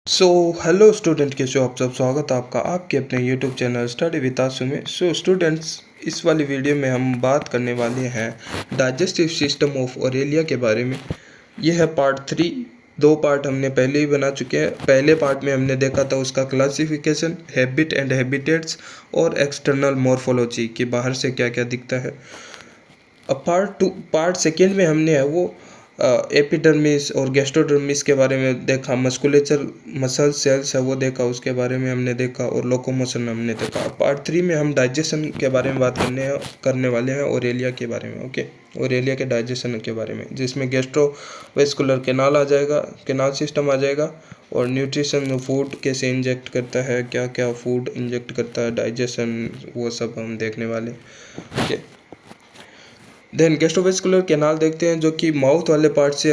So hello student, कैसे हो आप सब। स्वागत है आपका आपके अपने यूट्यूब चैनल स्टडी विद आशु में। सो स्टूडेंट्स, इस वाली वीडियो में हम बात करने वाले हैं डाइजेस्टिव सिस्टम ऑफ ओरेलिया के बारे में। यह है पार्ट 3। दो पार्ट हमने पहले ही बना चुके हैं। पहले पार्ट में हमने देखा था उसका क्लासिफिकेशन, हैबिट एंड हैबिटेट्स और एक्सटर्नल मॉर्फोलॉजी कि बाहर से क्या क्या दिखता है। अब पार्ट सेकेंड में हमने है वो एपिडर्मिस और गैस्ट्रोडर्मिस के बारे में देखा, मस्कुलेचर मसल सेल्स है वो देखा, उसके बारे में हमने देखा, और लोकोमोशन हमने देखा। पार्ट 3 में हम डाइजेशन के बारे में बात करने वाले हैं ओरेलिया के बारे में। ओके, ओरेलिया के डाइजेशन के बारे में, जिसमें गैस्ट्रोवेस्कुलर कैनाल आ जाएगा, कैनाल सिस्टम आ जाएगा, और न्यूट्रिशन फूड कैसे इंजेक्ट करता है, क्या क्या फूड इंजेक्ट करता है, डाइजेशन, वो सब हम देखने वाले। ओके, देन गैस्ट्रोवेस्कुलर कैनाल देखते हैं, जो कि माउथ वाले पार्ट से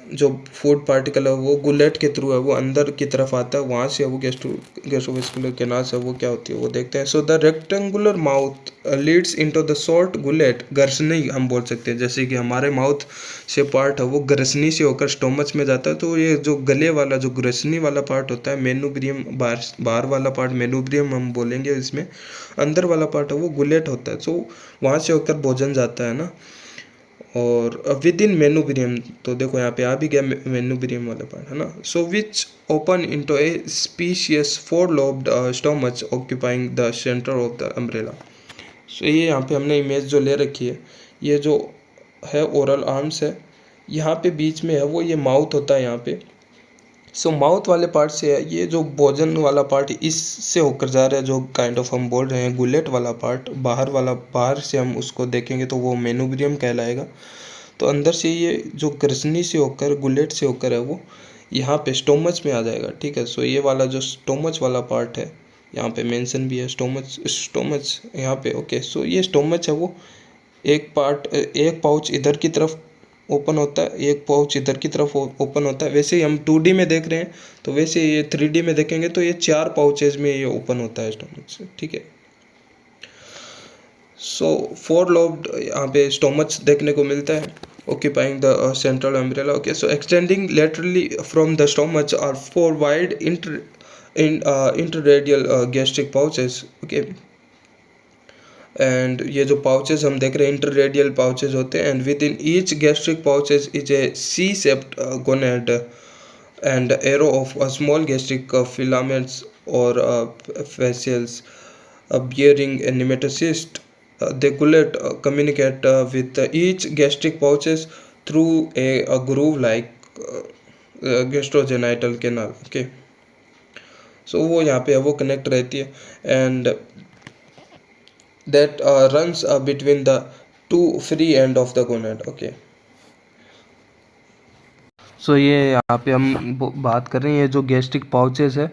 जो फूड पार्टिकल है वो गुलेट के थ्रू है वो अंदर की तरफ आता है, वहाँ से वो गैस्ट्रोवेस्कुलर कैनाल से वो क्या होती है वो देखते हैं। So the rectangular mouth leads into the short gullet, ग्रसनी हम बोल सकते हैं, जैसे कि हमारे माउथ से पार्ट है वो ग्रसनी से होकर स्टोमच में जाता है। तो ये जो गले वाला जो ग्रसनी वाला पार्ट होता है, मेनुब्रियम, बाहर वाला पार्ट मेनुब्रियम हम बोलेंगे, इसमें अंदर वाला पार्ट है वो गुलेट होता है। सो वहाँ से होकर भोजन जाता है ना। और विद इन मेनुब्रियम, तो देखो यहाँ पे आ भी गया मेनुब्रियम वाला पार्ट है ना। So which open into a spacious four lobed stomach occupying the centre of the umbrella. So ये यहाँ पे हमने इमेज जो ले रखी है, ये जो है ओरल आर्म्स है, यहाँ पे बीच में है वो ये माउथ होता है यहाँ पे। सो माउथ वाले पार्ट से है ये जो भोजन वाला पार्ट, इससे होकर जा रहा है, जो काइंड ऑफ हम बोल रहे हैं गुलेट वाला पार्ट, बाहर से हम उसको देखेंगे तो वो मेनुब्रियम कहलाएगा। तो अंदर से ये जो ग्रसनी से होकर गुलेट से होकर है वो यहाँ पे स्टोमच में आ जाएगा। ठीक है, सो ये वाला जो स्टोमच वाला पार्ट है, यहाँ पे मेंशन भी है स्टोमच यहाँ पे। ओके, सो ये स्टोमच है वो एक पाउच इधर की तरफ ओपन होता है, एक पाउच इधर की तरफ ओपन होता है। वैसे ही हम 2D में देख रहे हैं, तो वैसे ये 3D में देखेंगे तो ये 4 पाउचेज में ये ओपन होता है स्टोमच से। ठीक है, सो फोर लोब्ड यहाँ पे स्टोमच देखने को मिलता है, occupying the central umbrella. Okay, so extending laterally from the stomach are four wide interradial gastric pouches. Okay, and ये जो पाउचेस हम देख रहे हैं इंटररेडियल पाउचेस होते हैं, and within each gastric pouches is a C shaped gonad and a row of small gastric filaments और fascials bearing a nematocyst. They communicate with each gastric pouches through a groove like gastrogenital canal. Okay, so वो यहाँ पे वो connect रहती है, and that runs between the two free end of the gonad. Okay, सो ये यहाँ पे हम बात कर रहे हैं ये जो गैस्ट्रिक पाउचेस है।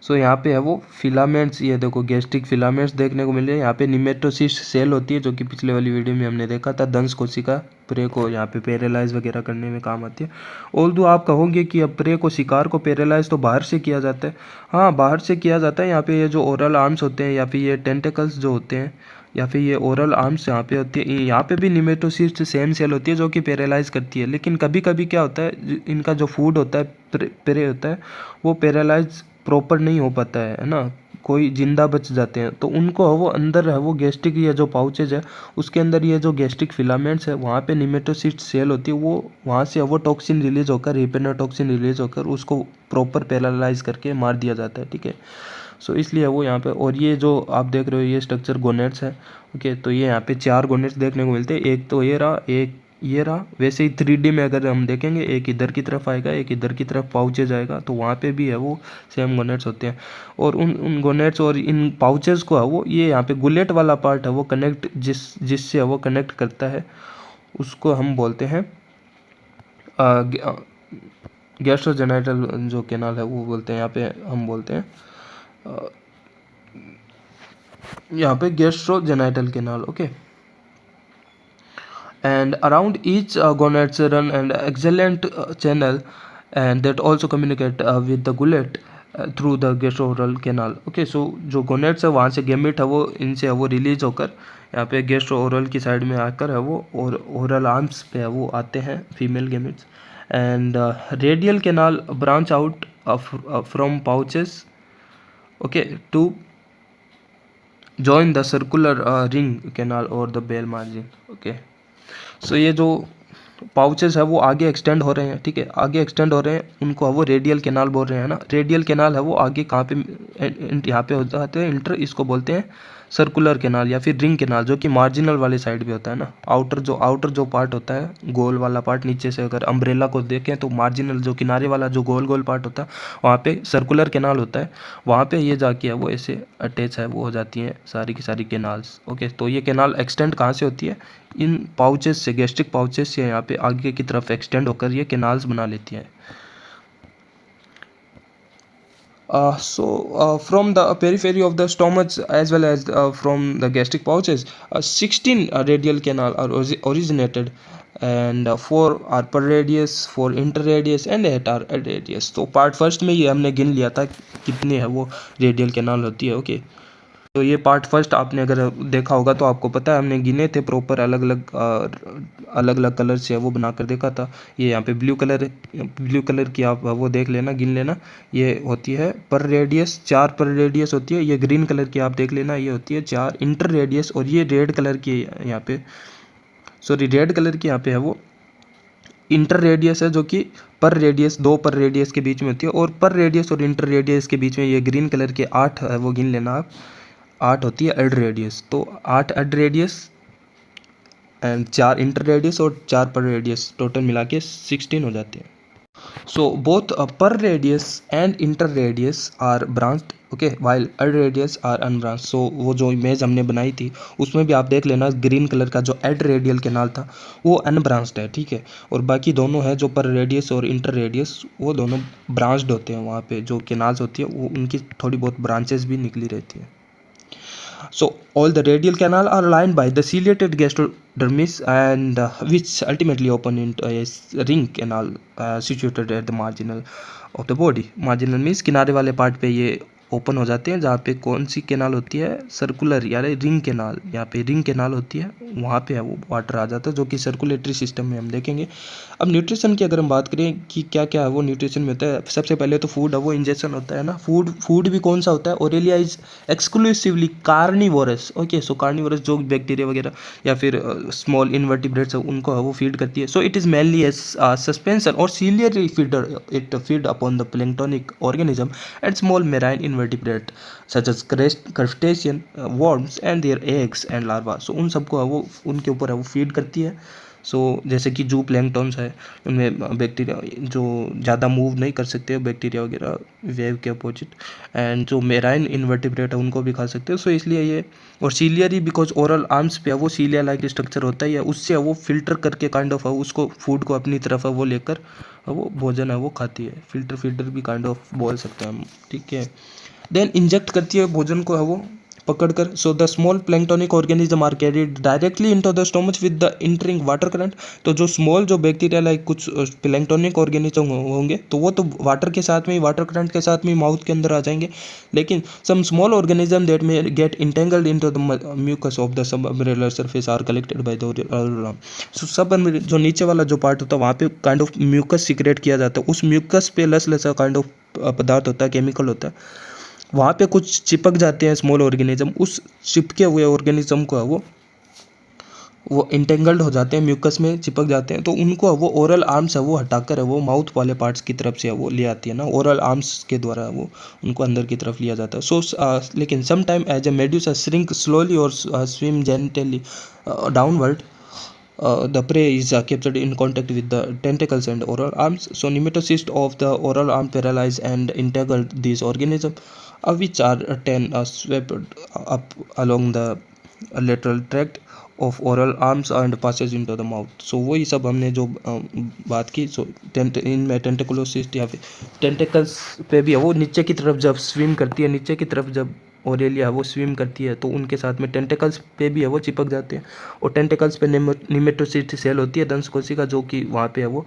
सो यहाँ पे है वो फिलामेंट्स, ये देखो गैस्ट्रिक फिलामेंट्स देखने को मिल रहे हैं। यहाँ पे निमेटोसिस्ट सेल होती है, जो कि पिछले वाली वीडियो में हमने देखा था, दंश कोशिका प्रे को यहाँ पे पैरालाइज वगैरह करने में काम आती है। ऑल्दो आप कहोगे कि अब प्रे को, शिकार को पैरालाइज तो बाहर से किया जाता है। हाँ, बाहर से किया जाता है। यहाँ पे ये जो ओरल आर्म्स होते हैं या फिर ये टेंटिकल्स जो होते हैं या फिर ये ओरल आर्म्स यहाँ पे होती है, यहाँ पे भी निमेटोसिस्ट सेम सेल होती है जो कि पैरालाइज करती है। लेकिन कभी कभी क्या होता है, इनका जो फूड होता है प्रे होता है वो पैरालाइज प्रॉपर नहीं हो पाता है ना, कोई जिंदा बच जाते हैं, तो उनको वो अंदर है वो गैस्ट्रिक, ये जो पाउचेज है उसके अंदर ये जो गैस्ट्रिक फिलामेंट्स है वहाँ पे निमेटोसिस्ट सेल होती है, वो वहाँ से वो टॉक्सिन रिलीज होकर, हिपेनोटॉक्सिन रिलीज होकर उसको प्रॉपर पैरालाइज करके मार दिया जाता है। ठीक है, सो इसलिए वो यहाँ पे, और ये जो आप देख रहे हो ये स्ट्रक्चर गोनेट्स है। ओके, तो ये यहाँ पे 4 गोनेट्स देखने को मिलते हैं, एक तो ये रहा, एक ये रहा। वैसे ही 3D में अगर हम देखेंगे, एक इधर की तरफ आएगा, एक इधर की तरफ पाउचेज आएगा, तो वहाँ पे भी है वो सेम गोनेट्स होते हैं। और उन गोनेट्स और इन पाउचेज को है वो ये यहाँ पे गुलेट वाला पार्ट है वो कनेक्ट, जिससे वो कनेक्ट करता है, उसको हम बोलते हैं गैस्ट्रोजेनाइटल जो कैनाल है वो बोलते हैं। यहाँ पे हम बोलते हैं यहाँ पे gastrogenital canal. Okay, and around each gonads run an excellent channel and that also communicate with the gullet through the gastrooral canal. Okay, so जो गोनेट्स है वहाँ से गैमेट है वो इनसे है वो रिलीज होकर यहाँ पे गैस्ट्रोओरल की साइड में आकर है वो, और ओरल आर्म्स पे है वो आते हैं female gametes, and radial canal branch out from pouches, okay, to join the circular ring canal or the bell margin, okay। सो ये जो पाउचेस है वो आगे एक्सटेंड हो रहे हैं, ठीक है, आगे एक्सटेंड हो रहे हैं, उनको वो रेडियल कैनाल बोल रहे हैं ना। रेडियल कैनाल है वो आगे कहाँ पे, यहाँ पे हो जाते हैं इंटर, इसको बोलते हैं सर्कुलर कैनाल या फिर रिंग कैनाल, जो कि मार्जिनल वाली साइड पे होता है ना। आउटर जो पार्ट होता है, गोल वाला पार्ट, नीचे से अगर अम्ब्रेला को देखें तो मार्जिनल जो किनारे वाला जो गोल गोल पार्ट होता है वहाँ पे सर्कुलर कैनाल होता है, वहाँ पे ये जाके है वो ऐसे अटैच है वो हो जाती हैं सारी की सारी कैनाल्स, ओके। तो ये कैनाल एक्सटेंड कहाँ से होती है, इन पाउचेस से, गैस्ट्रिक पाउचेस से यहाँ पे आगे की तरफ एक्सटेंड होकर ये कैनाल्स बना लेती हैं। From the periphery of the stomach as well as from the gastric pouches, 16 radial canal are originated, and 4 are per radius, 4 inter radius and 8 are ad radius। तो पार्ट फर्स्ट में ये हमने गिन लिया था कितने है वो रेडियल कैनाल होती है, ओके। तो ये पार्ट फर्स्ट आपने अगर देखा होगा तो आपको पता है हमने गिने थे प्रॉपर, अलग अलग कलर से वो बनाकर देखा था। ये यहाँ पे ब्लू कलर की आप वो देख लेना, गिन लेना, ये होती है पर रेडियस, 4 पर रेडियस होती है। ये ग्रीन कलर की आप देख लेना, ये होती है 4 इंटर रेडियस। और ये रेड कलर की यहाँ पे, सॉरी रेड कलर की यहाँ पे है वो इंटर रेडियस है, जो कि पर रेडियस, 2 पर रेडियस के बीच में होती है। और पर रेडियस और इंटर रेडियस के बीच में ये ग्रीन कलर के 8 है वो गिन लेना आप, 8 होती है एड रेडियस। तो 8 ad radius and 4 inter radius और 4 पर रेडियस, टोटल मिला के 16 हो जाते हैं। So both per radius and inter radius are branched, okay, while ad radius are unbranched. So वो जो इमेज हमने बनाई थी उसमें भी आप देख लेना, ग्रीन कलर का जो एड रेडियल कैनाल था वो अनब्रांच्ड है, ठीक है। और बाकी दोनों है जो पर रेडियस और इंटर रेडियस, वो दोनों ब्रांच्ड होते हैं। वहाँ पे जो कैनाल्स होती है वो उनकी थोड़ी बहुत ब्रांचेस भी निकली रहती है। So all the radial canal are lined by the ciliated gastrodermis, and which ultimately open into a ring canal situated at the marginal of the body। marginal means किनारे वाले पार्ट पे ये ओपन हो जाते हैं, जहाँ पे कौन सी कैनाल होती है, सर्कुलर यानी रिंग कैनाल। यहाँ पे रिंग कैनाल होती है, वहाँ पे है वो वाटर आ जाता है, जो कि सर्कुलेटरी सिस्टम में हम देखेंगे। अब न्यूट्रिशन की अगर हम बात करें कि क्या क्या है वो न्यूट्रिशन में होता है, सबसे पहले तो फूड है वो इंजेक्शन होता है ना। फूड भी कौन सा होता है, Aurelia is exclusively carnivorous, okay. So carnivorous जो बैक्टीरिया वगैरह या फिर स्मॉल इनवर्टिब्रेट्स है उनको है वो फीड करती है। So it is mainly as suspension और ciliary feeder, it feed upon the planktonic organism and small marine invertebrate such as crustacean, worms and their eggs and larva। So उन सबको है वो उनके ऊपर है वो फीड करती है। सो जैसे कि जू प्लैंक्टन्स है, उनमें बैक्टीरिया जो ज़्यादा मूव नहीं कर सकते बैक्टीरिया वगैरह, वेव के अपोजिट, एंड जो मेराइन इनवर्टिब्रेट है उनको भी खा सकते हो। सो इसलिए ये, और सीलियरी बिकॉज ओरल आर्म्स पे है वो सीलिया लाइक स्ट्रक्चर होता है, या उससे वो फिल्टर करके काइंड ऑफ है उसको फूड को अपनी तरफ है वो लेकर वो भोजन है वो खाती है। फीडर भी काइंड ऑफ बोल सकते हैं हम, ठीक है। देन इंजेक्ट करती है भोजन को है वो पकड़कर। So the small planktonic organism are carried directly into the stomach with the entering water current. तो जो स्मॉल जो बैक्टीरिया लाइक कुछ प्लैंक्टोनिक ऑर्गेनिज्म होंगे तो वो तो वाटर के साथ में ही, वाटर करंट के साथ में माउथ के अंदर आ जाएंगे। लेकिन some small organism that may get entangled into the mucus of the sub umbrellar surface are collected by the oral. So सब जो नीचे वाला जो पार्ट होता है वहाँ पे काइंड ऑफ म्यूकस सिक्रेट किया जाता है। उस म्यूकस पे लसा काइंड ऑफ पदार्थ होता है, केमिकल होता है, वहाँ पे कुछ चिपक जाते हैं स्मॉल ऑर्गेनिज्म। उस चिपके हुए ऑर्गेनिज्म को है वो इंटेंगल्ड हो जाते हैं, म्यूकस में चिपक जाते हैं। तो उनको वो ओरल आर्म्स है वो हटाकर है वो माउथ वाले पार्ट्स की तरफ से वो ले आती है ना, ओरल आर्म्स के द्वारा वो उनको अंदर की तरफ लिया जाता है। सो लेकिन some time as a medusa shrink slowly और swim gently downward, the prey is captured in contact with the tentacles and oral arms. So nematocysts of the oral arm paralyze and entangle these organisms, which are swept up along the lateral tract of oral arms and passes into the mouth। so वही सब हमने जो बात की। सो इनमें टेंटिकुलोसिस्ट या फिर tentacles पे भी है वो नीचे की तरफ जब स्विम करती है, नीचे की तरफ जब ओरेलिया वो स्विम करती है तो उनके साथ में टेंटिकल्स पे भी है वो चिपक जाते हैं। और टेंटिकल्स पे निमेटोसिस्ट सेल होती है दंश कोशिका, जो कि वहाँ पे है वो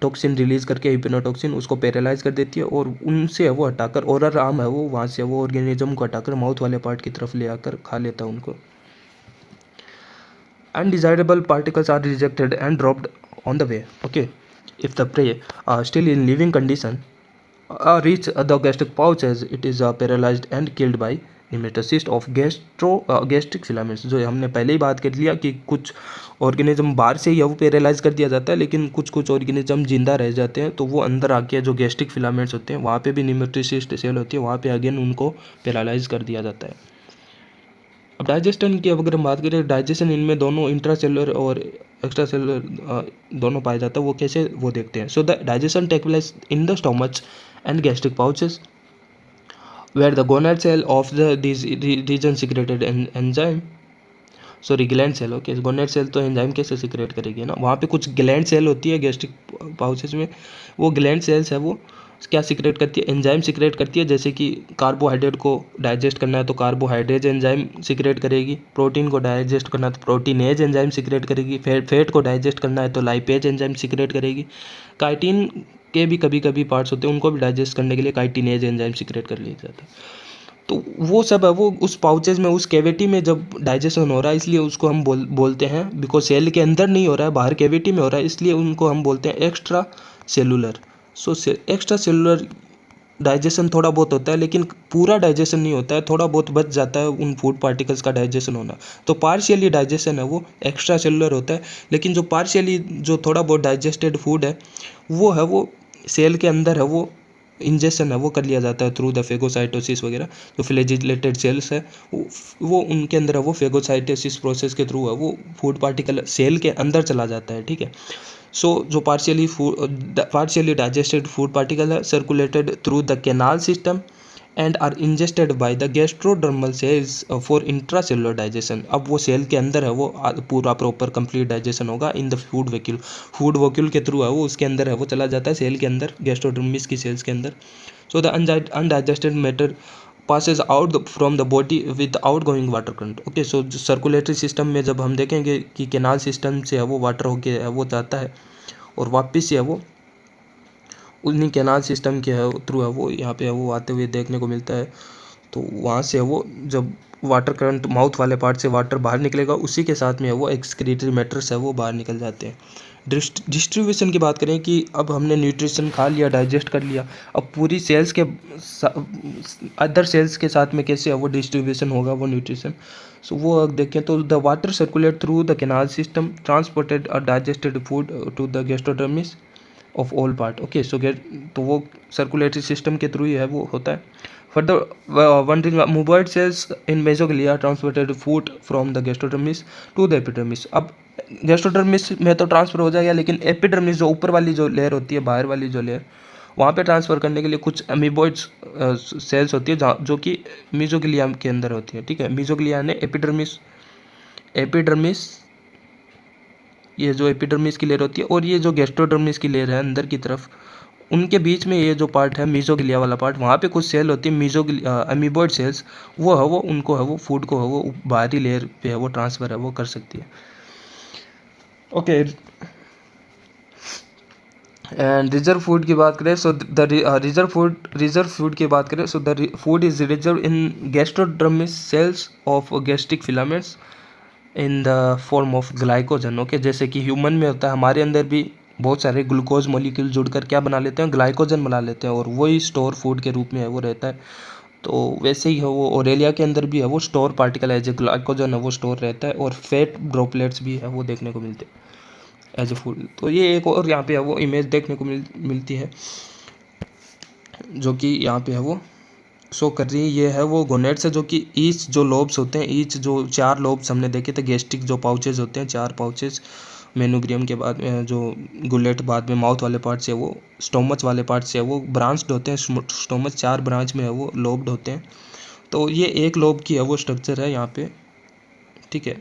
टॉक्सिन रिलीज करके, हिप्नोटॉक्सिन, उसको पैरालाइज कर देती है। और उनसे है वो हटाकर ओरल आर्म है वो वहाँ से वो ऑर्गेनिज्म को हटाकर माउथ वाले पार्ट की तरफ ले आकर खा लेता है उनको। Undesirable particles are rejected and dropped on the way, okay। If the prey are still in living condition, reach the gastric pouch as it is paralyzed and killed by nematocyst of gastric filaments। जो हमने पहले ही बात कर लिया कि कुछ organism बाहर से ही वो पैरालाइज कर दिया जाता है, लेकिन कुछ कुछ ऑर्गेनिज्म जिंदा रह जाते हैं, तो वो अंदर आके जो गैस्ट्रिक फिलामेंट्स होते हैं वहाँ पे भी नेमेटोसिस्ट सेल होती है, वहाँ पे अगेन उनको पैरालाइज कर दिया जाता है। अब डाइजेशन की अगर हम बात करें, डाइजेशन इनमें दोनों इंट्रासेलुलर और एक्स्ट्रा सेलुलर दोनों पाए जाता है। वो कैसे, वो देखते हैं। So the digestion take place in the stomach and gastric pouches where the gonad cell of these region secreted enzyme, sorry gland cell. Okay, gonad cell तो एंजाइम कैसे सिक्रेट करेगी ना, वहाँ पे कुछ ग्लैंड सेल होती है गैस्ट्रिक पाउचेस में, वो ग्लैंड सेल्स है वो क्या सिक्रेट करती है, एंजाइम सिक्रेट करती है। जैसे कि कार्बोहाइड्रेट को डाइजेस्ट करना है तो कार्बोहाइड्रेज एंजाइम सिक्रेट करेगी, प्रोटीन को डाइजेस्ट करना है तो प्रोटीनेज एंजाइम सिक्रेट करेगी, फैट को डाइजेस्ट करना है तो लाइपेज एंजाइम सिक्रेट करेगी। काइटिन के भी कभी कभी पार्ट्स होते हैं, उनको भी डाइजेस्ट करने के लिए काइटिनेज एंजाइम सिक्रेट कर लिया जाता है। तो वो सब है वो उस पाउचेज में, उस कैविटी में जब डाइजेशन हो रहा है, इसलिए उसको हम बोलते हैं, बिकॉज सेल के अंदर नहीं हो रहा है, बाहर कैविटी में हो रहा है, इसलिए उनको हम बोलते हैं extra cellular. So extra cellular digestion थोड़ा बहुत होता है, लेकिन पूरा डाइजेशन नहीं होता है, थोड़ा बहुत बच जाता है उन फूड पार्टिकल्स का डाइजेशन होना। तो पार्शियली डाइजेशन है वो एक्स्ट्रा सेलुलर होता है, लेकिन जो पार्शियली जो थोड़ा बहुत डाइजेस्टेड फूड है वो सेल के अंदर है, वो इंजेक्शन है वो कर लिया जाता है थ्रू द फेगोसाइटोसिस वगैरह। जो फ्लैजिलेटेड सेल्स है वो उनके अंदर है वो फेगोसाइटोसिस प्रोसेस के थ्रू है वो फूड पार्टिकल सेल के अंदर चला जाता है, ठीक है। सो जो पार्शियली डाइजेस्टेड फूड पार्टिकल है circulated through the canal system and are ingested by the gastrodermal cells for intracellular digestion. अब वो सेल के अंदर है वो पूरा प्रॉपर कंप्लीट डाइजेशन होगा इन द फूड वैक्यूल के थ्रू है वो उसके अंदर है वो चला जाता है सेल के अंदर, गैस्ट्रोडर्मिस की सेल्स के अंदर। So the undigested matter passes out from the body with outgoing water current। Okay, so circulatory system में जब हम देखेंगे कि कैनाल सिस्टम से है वो वाटर होके है वो जाता है और वापस से है वो उन्हीं कैनाल सिस्टम के थ्रू है वो यहाँ पे है वो आते हुए देखने को मिलता है। तो वहाँ से है वो जब वाटर करंट माउथ वाले पार्ट से वाटर बाहर निकलेगा, उसी के साथ में है वो एक्सक्रीटरी मैटर्स है वो बाहर निकल जाते हैं। डिस्ट्रीब्यूशन की बात करें कि अब हमने न्यूट्रिशन खा लिया, डाइजेस्ट कर लिया, अब पूरी सेल्स के अदर सेल्स के साथ में कैसे है वो डिस्ट्रीब्यूशन होगा वो न्यूट्रिशन। सो वो अब देखें तो the water circulate through the canal system transported a digested food to the gastrodermis of all part. Okay, so तो वो सर्कुलेटरी सिस्टम के थ्रू ही है वो होता है। Further wandering amoeboid cells in mesoglea transported food from the gastrodermis to the epidermis. अब gastrodermis में तो ट्रांसफर हो जाएगा, लेकिन एपिडर्मिस जो ऊपर वाली जो लेयर होती है, बाहर वाली जो लेयर, वहाँ पे ट्रांसफ़र करने के लिए कुछ अमीबॉइड्स सेल्स होती है जो कि मीजोग्लिया के अंदर होती है, ठीक है। मीजोग्लिया ने एपिडर्मिस ये जो एपिडर्मिस की लेयर होती है और ये जो गैस्ट्रोडर्मिस की लेयर है अंदर की तरफ, उनके बीच में ये जो पार्ट है मीजोग्लिया वाला पार्ट, वहाँ पे कुछ सेल होती है अमीबॉइड सेल्स, वो है वो उनको है वो फूड को है वो बाहरी लेयर पे है वो ट्रांसफ़र है वो कर सकती है। ओके, एंड रिजर्व फूड की बात करें, सो द रिजर्व फूड की बात करें, so the food is reserve in gastrodermis cells of gastric filaments in the form of glycogen. Okay, जैसे कि ह्यूमन में होता है, हमारे अंदर भी बहुत सारे ग्लूकोज मॉलिक्यूल जुड़कर क्या बना लेते हैं, ग्लाइकोजन बना लेते हैं, और वही स्टोर फूड के रूप में है वो रहता है। तो वैसे ही है वो ओरेलिया के अंदर भी है वो स्टोर पार्टिकल है जो ग्लाइकोजन है वो स्टोर रहता है, और फैट ड्रॉपलेट्स भी है वो देखने को मिलते हैं एज ए फूड। तो ये एक और यहाँ पे है वो इमेज देखने को मिलती है जो कि यहाँ पे है वो शो कर रही है। ये है वो गोनेट्स है जो कि ईच जो लोब्स होते हैं, ईच जो 4 लोब्स हमने देखे थे, गैस्ट्रिक जो पाउचेज होते हैं 4 पाउचेज, मेनोग्रियम के बाद जो गुलेट बाद में माउथ वाले पार्ट से वो स्टोमच वाले पार्ट से वो ब्रांच्ड होते हैं, स्टोमच 4 ब्रांच में है वो लोब्ड होते हैं। तो ये एक लोब की है वो स्ट्रक्चर है यहाँ पे, ठीक है।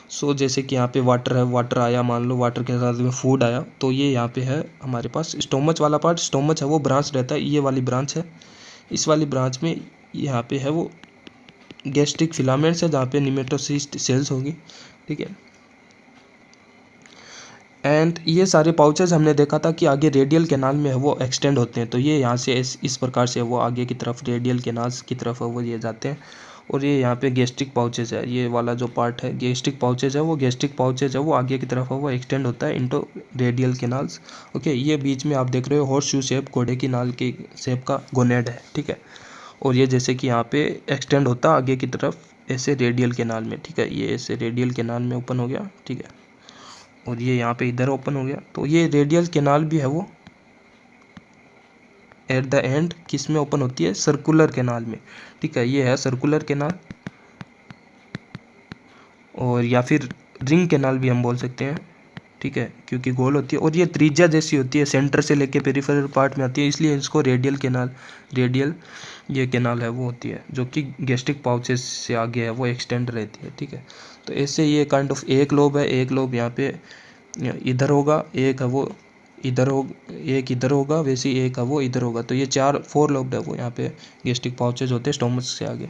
सो जैसे कि यहाँ पे वाटर है, वाटर आया, मान लो वाटर के साथ में फूड आया, तो ये यहाँ पे है हमारे पास स्टोमच वाला पार्ट, स्टोमच है वो ब्रांच रहता है, ये वाली ब्रांच है, इस वाली ब्रांच में यहाँ पे है वो गैस्ट्रिक फिलामेंट्स है जहाँ पे निमेटोसिस्ट सेल्स होगी, ठीक है। एंड ये सारे पाउचेज हमने देखा था कि आगे रेडियल कैनाल में है वो एक्सटेंड होते हैं, तो ये यहाँ से इस प्रकार से वो आगे की तरफ रेडियल कैनाल्स की तरफ है वो ये जाते हैं, और ये यहाँ पे गैस्ट्रिक पाउचेज है, ये वाला जो पार्ट है गैस्ट्रिक पाउचेज है, वो गैस्ट्रिक पाउचेज है वो आगे की तरफ है वो एक्सटेंड होता है इंटो रेडियल कैनाल्स। ओके, ये बीच में आप देख रहे हो हॉर्स शू शेप घोड़े की नाल के शेप का गोनेड है, ठीक है। और ये जैसे कि यहाँ पे एक्सटेंड होता है आगे की तरफ ऐसे रेडियल कैनाल में, ठीक है। ये ऐसे रेडियल कैनाल में ओपन हो गया, ठीक है। और ये यहाँ पे इधर ओपन हो गया, तो ये रेडियल कैनाल भी है वो एट द एंड किस में ओपन होती है, सर्कुलर कैनाल में, ठीक है। ये है सर्कुलर कैनाल, और या फिर रिंग कैनाल भी हम बोल सकते हैं, ठीक है, क्योंकि गोल होती है और ये त्रिज्या जैसी होती है, सेंटर से लेके पेरिफेरल पार्ट में आती है, इसलिए इसको रेडियल कैनाल, रेडियल ये कैनाल है वो होती है, जो कि गैस्ट्रिक पाउचेस से आगे है वो एक्सटेंड रहती है, ठीक है। तो ऐसे ये काइंड ऑफ एक लोब है, एक लोब यहाँ पे इधर होगा, एक है वो इधर हो, एक इधर होगा, वैसे ही एक है वो इधर होगा। तो ये 4 लोब है वो यहाँ पे गैस्ट्रिक पाउचेज होते हैं स्टोमच से आगे।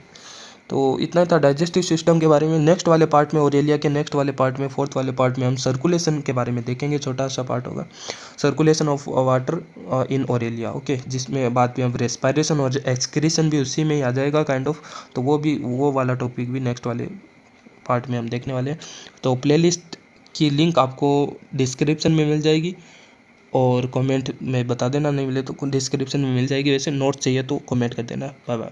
तो इतना था डाइजेस्टिव सिस्टम के बारे में। नेक्स्ट वाले पार्ट में, ओरेलिया के नेक्स्ट वाले पार्ट में, फोर्थ वाले पार्ट में हम सर्कुलेशन के बारे में देखेंगे, छोटा सा पार्ट होगा circulation of water in Aurelia, okay, जिसमें बाद में हम रेस्पायरेशन और एक्सक्रीशन भी उसी में ही आ जाएगा काइंड ऑफ। तो वो वाला टॉपिक भी नेक्स्ट वाले पार्ट में हम देखने वाले हैं। तो प्लेलिस्ट की लिंक आपको डिस्क्रिप्शन में मिल जाएगी, और कमेंट में बता देना, नहीं मिले तो डिस्क्रिप्शन में मिल जाएगी, वैसे नोट्स चाहिए तो कमेंट कर देना। Bye bye.